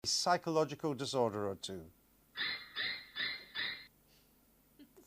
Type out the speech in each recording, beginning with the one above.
psychological disorder or two.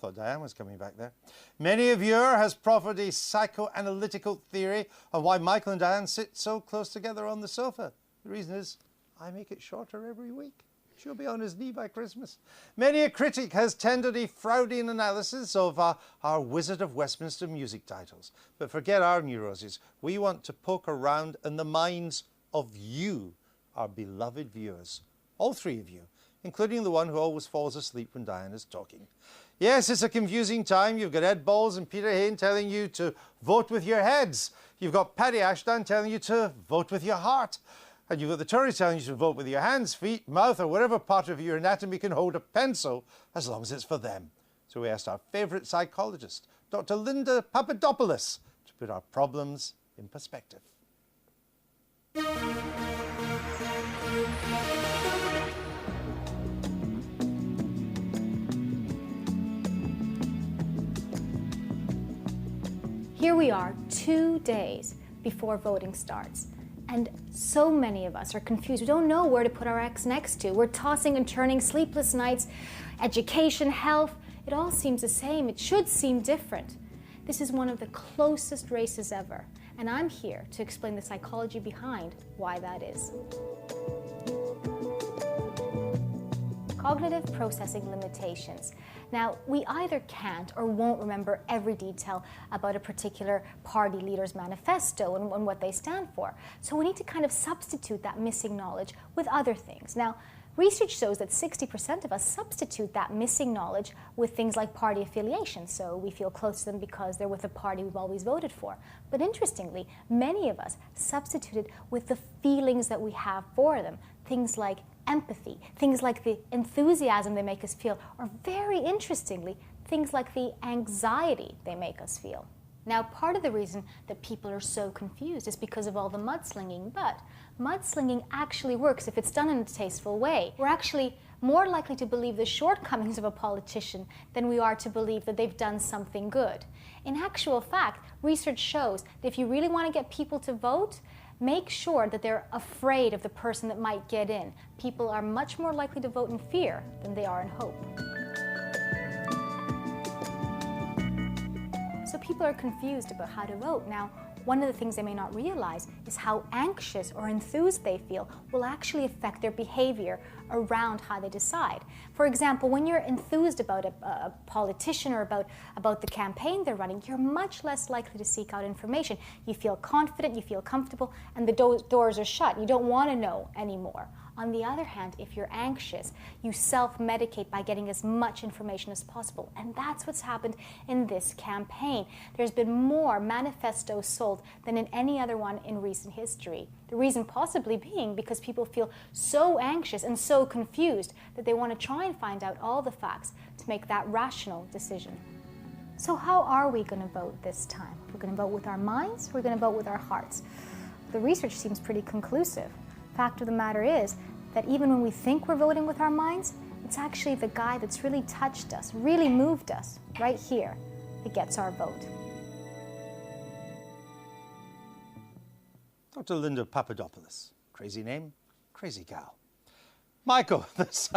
Thought Diane was coming back there. Many a viewer has proffered a psychoanalytical theory of why Michael and Diane sit so close together on the sofa. The reason is I make it shorter every week. She'll be on his knee by Christmas. Many a critic has tendered a Freudian analysis of our Wizard of Westminster music titles. But forget our neuroses. We want to poke around in the minds of you, our beloved viewers. All three of you, including the one who always falls asleep when Diane is talking. Yes, it's a confusing time. You've got Ed Balls and Peter Hain telling you to vote with your heads. You've got Paddy Ashdown telling you to vote with your heart. And you've got the Tories telling you to vote with your hands, feet, mouth, or whatever part of your anatomy can hold a pencil, as long as it's for them. So we asked our favourite psychologist, Dr. Linda Papadopoulos, to put our problems in perspective. Here we are, 2 days before voting starts. And so many of us are confused. We don't know where to put our X next to. We're tossing and turning, sleepless nights, education, health. It all seems the same. It should seem different. This is one of the closest races ever. And I'm here to explain the psychology behind why that is. Cognitive processing limitations. Now, we either can't or won't remember every detail about a particular party leader's manifesto and what they stand for. So we need to kind of substitute that missing knowledge with other things. Now, research shows that 60% of us substitute that missing knowledge with things like party affiliation. So we feel close to them because they're with a party we've always voted for. But interestingly, many of us substitute it with the feelings that we have for them. Things like empathy, things like the enthusiasm they make us feel, or very interestingly, things like the anxiety they make us feel. Now, part of the reason that people are so confused is because of all the mudslinging, but mudslinging actually works if it's done in a tasteful way. We're actually more likely to believe the shortcomings of a politician than we are to believe that they've done something good. In actual fact, research shows that if you really want to get people to vote, make sure that they're afraid of the person that might get in. People are much more likely to vote in fear than they are in hope. So people are confused about how to vote. Now, one of the things they may not realize is how anxious or enthused they feel will actually affect their behavior around how they decide. For example, when you're enthused about a politician or about the campaign they're running, you're much less likely to seek out information. You feel confident, you feel comfortable, and the doors are shut. You don't want to know anymore. On the other hand, if you're anxious, you self-medicate by getting as much information as possible. And that's what's happened in this campaign. There's been more manifestos sold than in any other one in recent history. The reason possibly being because people feel so anxious and so confused that they want to try and find out all the facts to make that rational decision. So how are we going to vote this time? We're going to vote with our minds, we're going to vote with our hearts. The research seems pretty conclusive. Fact of the matter is that even when we think we're voting with our minds, it's actually the guy that's really touched us, really moved us, right here, that gets our vote. Dr. Linda Papadopoulos. Crazy name, crazy gal. Michael, there's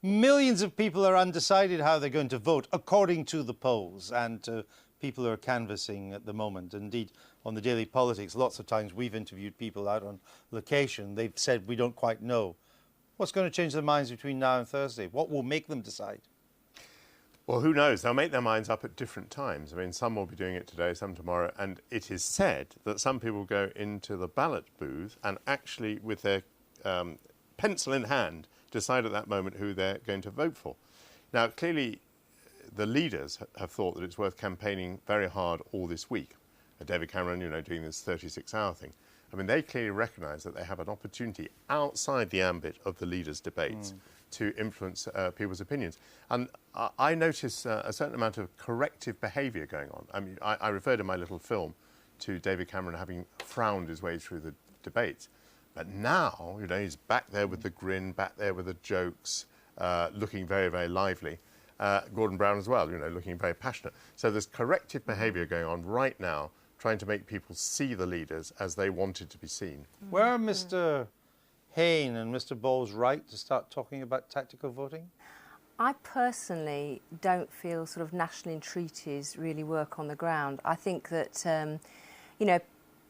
millions of people are undecided how they're going to vote according to the polls and to people who are canvassing at the moment. Indeed, on the Daily Politics, lots of times we've interviewed people out on location. They've said we don't quite know. What's going to change their minds between now and Thursday? What will make them decide? Well, who knows? They'll make their minds up at different times. I mean, some will be doing it today, some tomorrow, and it is said that some people go into the ballot booth and actually, with their pencil in hand, decide at that moment who they're going to vote for. Now, clearly, the leaders have thought that it's worth campaigning very hard all this week. David Cameron, doing this 36-hour thing. I mean, they clearly recognise that they have an opportunity outside the ambit of the leaders' debates to influence people's opinions. And I notice a certain amount of corrective behaviour going on. I mean, I referred in my little film to David Cameron having frowned his way through the debates. But now, he's back there with the grin, back there with the jokes, looking very, very lively. Gordon Brown as well, looking very passionate. So there's corrective behaviour going on right now, trying to make people see the leaders as they wanted to be seen. Where are Mr. Hayne and Mr. Ball's right to start talking about tactical voting? I personally don't feel sort of national entreaties really work on the ground. I think that, you know,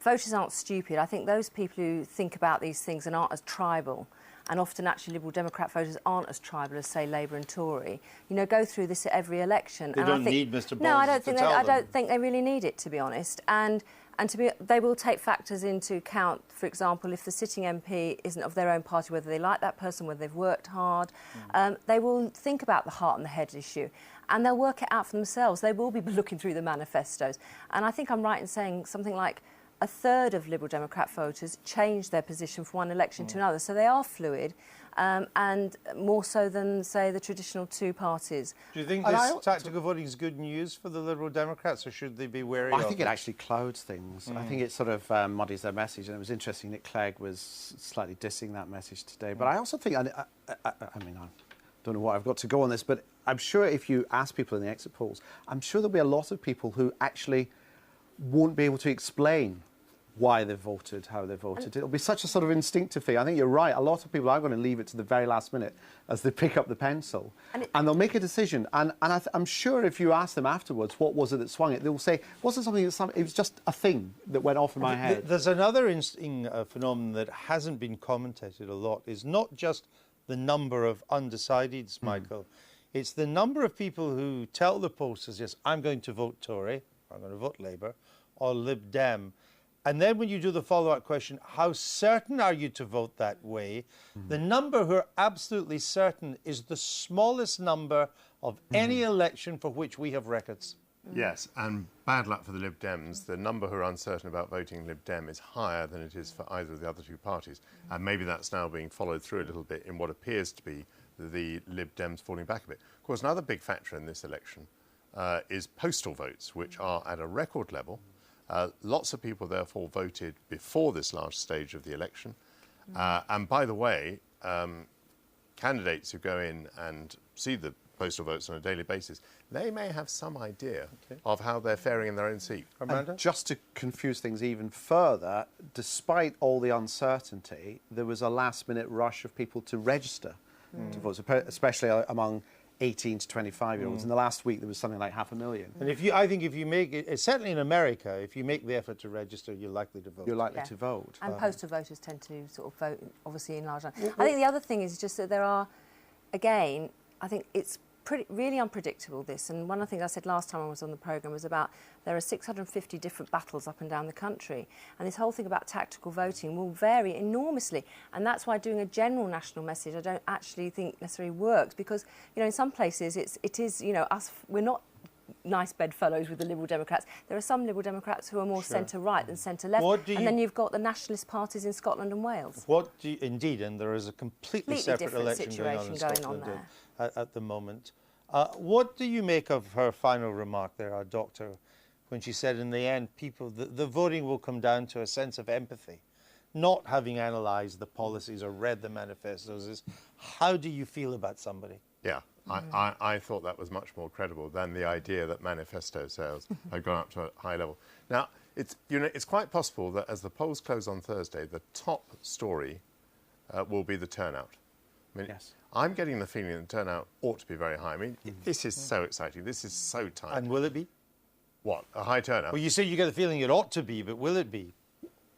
voters aren't stupid. I think those people who think about these things and aren't as tribal, and often actually Liberal Democrat voters aren't as tribal as, say, Labour and Tory, you know, go through this at every election. They and don't I think, need Mr. Ball No, I to tell I them. don't think they really need it, to be honest. And they will take factors into account. For example, if the sitting MP isn't of their own party, whether they like that person, whether they've worked hard, they will think about the heart and the head issue, and they'll work it out for themselves. They will be looking through the manifestos. And I think I'm right in saying something like a third of Liberal Democrat voters change their position from one election to another. So they are fluid, and more so than, say, the traditional two parties. Do you think this tactical voting is good news for the Liberal Democrats, or should they be wary of it? I think it actually clouds things. I think it sort of muddies their message, and it was interesting Nick Clegg was slightly dissing that message today. But I also think, I mean, I don't know what I've got to go on this, but I'm sure if you ask people in the exit polls, I'm sure there'll be a lot of people who actually won't be able to explain why they voted, how they voted. It'll be such a sort of instinctive thing. I think you're right. A lot of people are going to leave it to the very last minute as they pick up the pencil. And they'll make a decision. And I'm sure if you ask them afterwards, what was it that swung it, they'll say, it wasn't something that it was just a thing that went off in my head. There's another interesting phenomenon that hasn't been commentated a lot, is not just the number of undecideds, Michael. It's the number of people who tell the pollsters, yes, I'm going to vote Tory, or I'm going to vote Labour, or Lib Dem. And then when you do the follow-up question, how certain are you to vote that way? The number who are absolutely certain is the smallest number of any election for which we have records. Yes, and bad luck for the Lib Dems. The number who are uncertain about voting Lib Dem is higher than it is for either of the other two parties. And maybe that's now being followed through a little bit in what appears to be the Lib Dems falling back a bit. Of course, another big factor in this election is postal votes, which are at a record level. Lots of people, therefore, voted before this last stage of the election. And by the way, candidates who go in and see the postal votes on a daily basis, they may have some idea of how they're faring in their own seat. Amanda? And just to confuse things even further, despite all the uncertainty, there was a last-minute rush of people to register to vote, especially among 18 to 25-year-olds. In the last week, there was something like 500,000. And I think if you make it, certainly in America, if you make the effort to register, you're likely to vote. You're likely to vote. And postal voters tend to sort of vote, obviously, in large numbers. I think the other thing is just that there are, again, I think it's really unpredictable, this. And one of the things I said last time I was on the programme was about there are 650 different battles up and down the country. And this whole thing about tactical voting will vary enormously. And that's why doing a general national message I don't actually think necessarily works, because, you know, in some places it is, you know, we're not nice bedfellows with the Liberal Democrats. There are some Liberal Democrats who are more centre-right than centre-left. And then you've got the nationalist parties in Scotland and Wales. Indeed, and there is a completely separate election going on in Scotland at the moment. What do you make of her final remark there, our doctor, when she said in the end, the voting will come down to a sense of empathy, not having analysed the policies or read the manifestos? Is how do you feel about somebody? Yeah, I thought that was much more credible than the idea that manifesto sales had gone up to a high level. Now, it's quite possible that as the polls close on Thursday, the top story will be the turnout. I mean, yes. I'm getting the feeling that the turnout ought to be very high. I mean, this is so exciting. This is so tight. And will it be? What, a high turnout? Well, you say you get the feeling it ought to be, but will it be?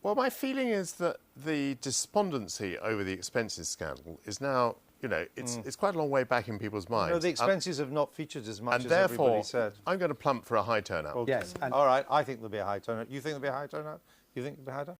Well, my feeling is that the despondency over the expenses scandal is now, you know, it's quite a long way back in people's minds. No, the expenses have not featured as much as therefore, everybody said. I'm going to plump for a high turnout. Okay. Yes. All right, I think there'll be a high turnout. You think there'll be a high turnout? You think there'll be a high turnout?